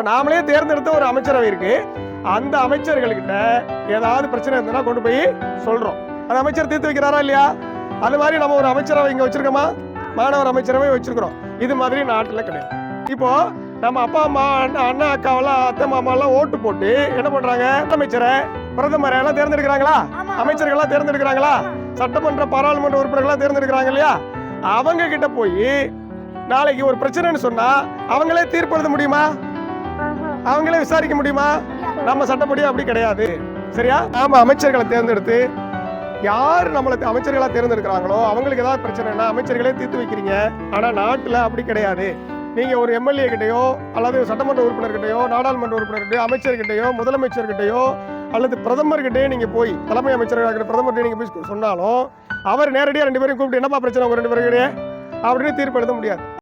நாமளே தேர்ந்தெடுத்த ஒரு அமைச்சரவை இருக்கு. அந்த அமைச்சர்கள்கிட்ட ஏதாவது பிரச்சனை இருந்ததுன்னா கொண்டு போய் சொல்றோம். அந்த அமைச்சர் தீர்த்து வைக்கிறாரா இல்லையா? அது மாதிரி நம்ம ஒரு அமைச்சரவை இங்க வச்சிருக்கோமா? மாணவர் அமைச்சரவை வச்சிருக்கிறோம். இது மாதிரி நாட்டுல கிடையாது. இப்போ நம்ம அப்பா அம்மா அண்ணா அக்காவெல்லாம் அத்தை மாமா எல்லாம் ஓட்டு போட்டு என்ன பண்றாங்க? அமைச்சரை பிரதமரை எல்லாம் தேர்ந்தெடுக்கிறாங்களா? அமைச்சர்கள் எல்லாம் தேர்ந்தெடுக்கிறாங்களா? சட்டமன்ற பாராளுமன்ற உறுப்பினர்கள்லாம் தேர்ந்தெடுக்கிறாங்க இல்லையா? அவங்க கிட்ட போய் நாளைக்கு ஒரு பிரச்சனைன்னு சொன்னா அவங்களே தீர்ப்பு எழுத முடியுமா? அவங்களே விசாரிக்க முடியுமா? நம்ம சட்டப்படி அப்படி கிடையாது. சரியா? நாம அமைச்சர்களை தேர்ந்தெடுத்து யார் நம்மளை அமைச்சர்களா தேர்ந்தெடுக்கிறாங்களோ அவங்களுக்கு ஏதாவது பிரச்சனைனா அமைச்சர்களே தீர்த்து வைக்கிறீங்க. ஆனா நாட்டுல அப்படி கிடையாது. நீங்க ஒரு எம்எல்ஏ கிட்டயோ அல்லது சட்டமன்ற உறுப்பினர்கிட்டயோ நாடாளுமன்ற உறுப்பினர்கிட்டயோ அமைச்சர்கிட்டயோ முதலமைச்சர்கிட்டயோ அல்லது பிரதமர்கிட்டயோ நீங்க போய் தலைமை அமைச்சர்கள் பிரதமர்கிட்ட நீங்க போய் சொன்னாலும் அவர் நேரடியாக 2 பேரையும் கூப்பிட்டு என்னப்பா பிரச்சனை உங்க 2 பேருக்கிட்டே அப்படின்னு தீர்ப்பு எழுத முடியாது.